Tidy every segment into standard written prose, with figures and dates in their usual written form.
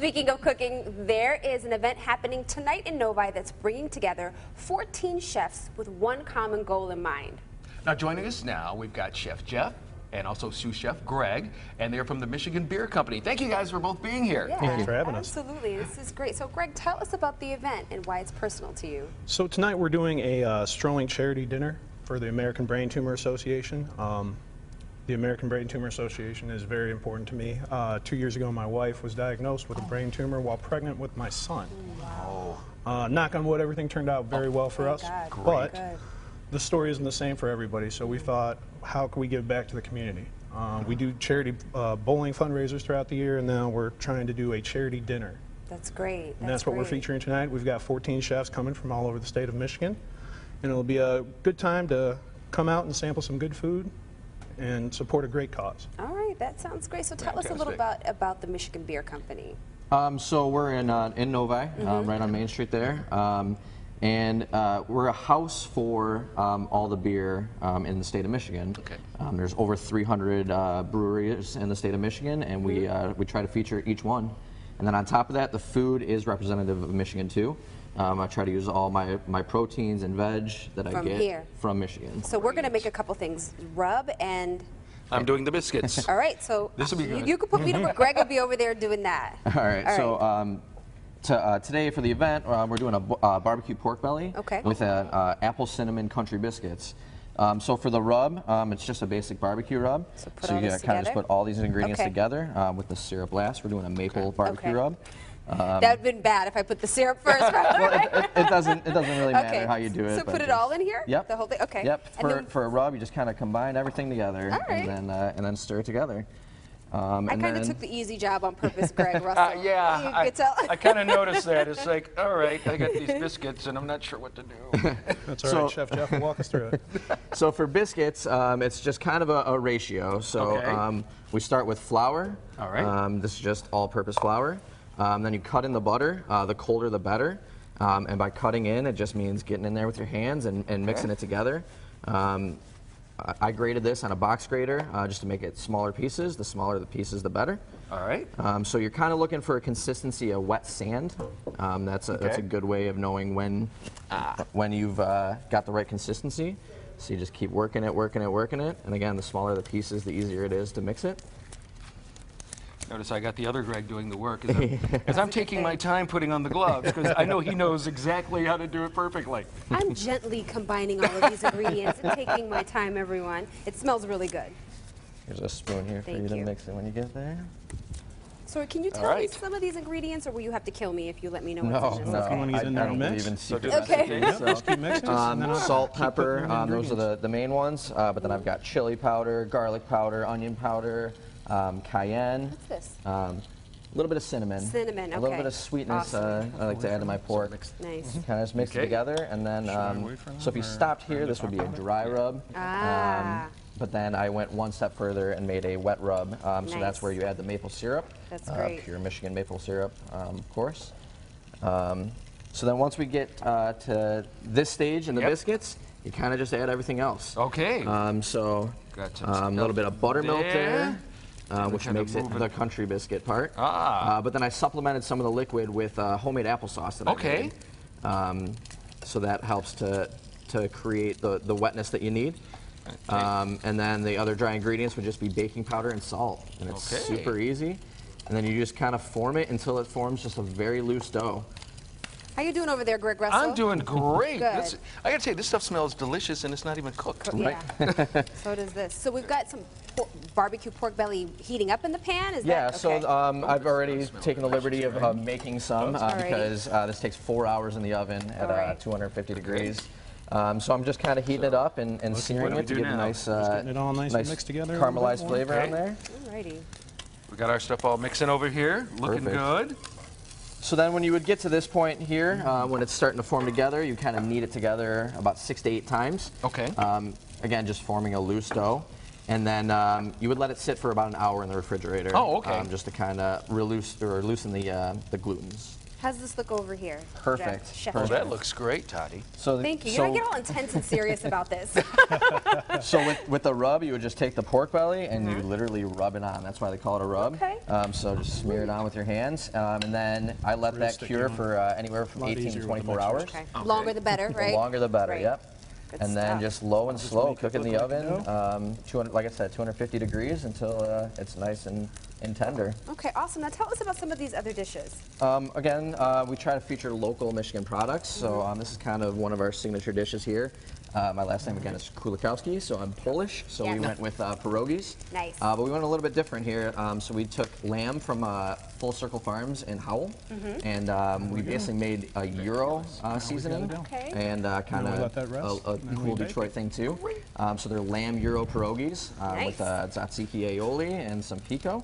Speaking of cooking, there is an event happening tonight in Novi that's bringing together 14 chefs with one common goal in mind. Now joining us now, we've got Chef Jeff and also sous chef Greg, and they're from the Michigan Beer Company. Thank you guys for both being here. Yeah, Thank you for having us. Absolutely, this is great. So Greg, tell us about the event and why it's personal to you. So tonight we're doing a strolling charity dinner for the American Brain Tumor Association. The American Brain Tumor Association is very important to me. 2 years ago, my wife was diagnosed with a brain tumor while pregnant with my son. Wow. Knock on wood, everything turned out very well for us. God. But the story isn't the same for everybody, so we thought, how can we give back to the community? We do charity bowling fundraisers throughout the year, and now we're trying to do a charity dinner. That's great. And that's what we're featuring tonight. We've got 14 chefs coming from all over the state of Michigan, and it'll be a good time to come out and sample some good food and support a great cause. All right, that sounds great. So tell us a little about the Michigan Beer Company. So we're in Novi, right on Main Street there. And we're a house for all the beer in the state of Michigan. Okay. There's over 300 breweries in the state of Michigan, and we try to feature each one. And then on top of that, the food is representative of Michigan too. I try to use all my proteins and veg that I get from Michigan. So we're going to make a couple things, rub and... I'm doing the biscuits. All right, so this will be good. You can put me to work. Greg will be over there doing that. All right, so today for the event, we're doing a barbecue pork belly with apple cinnamon country biscuits. So for the rub, it's just a basic barbecue rub. So you kind of just put all these ingredients together with the syrup last. We're doing a maple barbecue rub. That would have been bad if I put the syrup first. Well, it doesn't really matter how you do it. So put it all in here? Yep. The whole thing? Okay. Yep. For a rub, you just kind of combine everything together and then stir it together. I kind of took the easy job on purpose, Greg Russell. Yeah, I kind of noticed that. It's like, all right, I got these biscuits and I'm not sure what to do. That's all right, Chef Jeff will walk us through it. So for biscuits, it's just kind of a ratio. So we start with flour. All right. This is just all-purpose flour. Then you cut in the butter. The colder the better. And by cutting in, it just means getting in there with your hands and mixing it together. I grated this on a box grater just to make it smaller pieces. The smaller the pieces, the better. All right. So you're kind of looking for a consistency of wet sand. That's a good way of knowing when you've got the right consistency. So you just keep working it. And again, the smaller the pieces, the easier it is to mix it. Notice I got the other Greg doing the work as I'm taking my time putting on the gloves because I know he knows exactly how to do it perfectly. I'm gently combining all of these ingredients and taking my time, everyone. It smells really good. There's a spoon here for you to mix it when you get there. So can you tell me some of these ingredients, or will you have to kill me if you let me know what's in this? When he's in there, mix. Just keep mixing. Salt, pepper, those are the main ones. But then I've got chili powder, garlic powder, onion powder, cayenne. What's this? A little bit of cinnamon. Cinnamon, A little bit of sweetness I like to add to my pork. Nice. Kind of just mix it together, and then, so if you stopped here, this would be a dry rub. But then I went one step further and made a wet rub. So that's where you add the maple syrup. That's great. Pure Michigan maple syrup, of course. So then once we get to this stage in the biscuits, you kind of just add everything else. Okay. So a little bit of buttermilk there. Which makes it the country biscuit part. But then I supplemented some of the liquid with homemade applesauce that I made. So that helps to create the wetness that you need. And then the other dry ingredients would just be baking powder and salt. And it's super easy. And then you just kind of form it until it forms just a very loose dough. How you doing over there, Greg Russell? I'm doing great. Good. I got to say, this stuff smells delicious, and it's not even cooked. Yeah. So does this. So we've got some barbecue pork belly heating up in the pan. Is that okay? So I've already taken the liberty of making some because this takes 4 hours in the oven at 250 degrees. So I'm just kind of heating it up and searing it to get a nice, mixed together, caramelized flavor on there. Alrighty. We got our stuff all mixing over here, looking good. So then when you would get to this point here, when it's starting to form together, you kind of knead it together about 6 to 8 times. Okay. Again, just forming a loose dough. And then you would let it sit for about an hour in the refrigerator. Oh, okay. Just to kind of loosen the glutens. How's this look over here? Perfect. Chef Oh, Jeff? that looks great, Toddy. So Thank you. You don't get all intense and serious about this. So with the rub, you would just take the pork belly and you literally rub it on. That's why they call it a rub. Okay. So just smear it on with your hands, and then I let that cure for anywhere from 18 to 24 hours. Okay. Longer the better, right? The longer the better. Right. Yep. Good And then stuff. just low and slow, cook in the oven, 200, like I said, 250 degrees until it's nice and tender. Okay, awesome. Now tell us about some of these other dishes. Again, we try to feature local Michigan products, so this is kind of one of our signature dishes here. My last name again is Kulikowski, so I'm Polish, so we went with pierogies. Nice. But we went a little bit different here, so we took lamb from Full Circle Farms in Howell, and we basically made a Euro seasoning, Okay. and kind of a cool Detroit thing too. So they're lamb Euro pierogies with tzatziki aioli and some pico.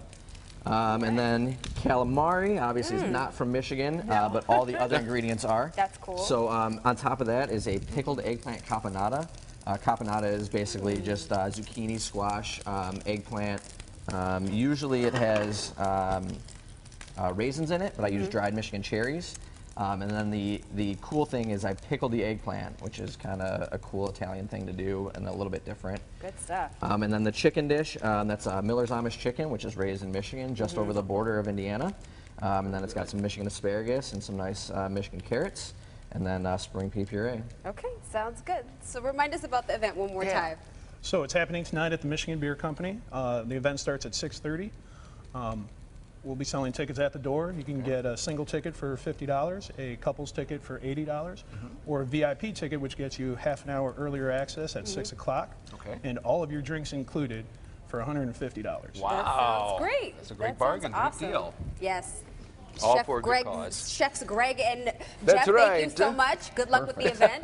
And then calamari, obviously is not from Michigan, but all the other ingredients are. That's cool. So on top of that is a pickled eggplant caponata. Caponata is basically just zucchini, squash, eggplant. Usually it has raisins in it, but I use dried Michigan cherries. And then the cool thing is I pickled the eggplant, which is kind of a cool Italian thing to do and a little bit different. Good stuff. And then the chicken dish, that's Miller's Amish chicken, which is raised in Michigan, just over the border of Indiana. And then it's got some Michigan asparagus and some nice Michigan carrots, and then spring pea puree. Okay, sounds good. So remind us about the event one more time. So it's happening tonight at the Michigan Beer Company. The event starts at 6:30. We'll be selling tickets at the door. You can get a single ticket for $50, a couples ticket for $80, or a VIP ticket, which gets you half an hour earlier access at 6 o'clock. Okay. And all of your drinks included for $150. Wow. That sounds great. That's a great That bargain. sounds Great awesome. deal. Yes. All Chef for a good Greg, cause. Chefs Greg and That's Jeff, thank you right. so much. Good luck with the event.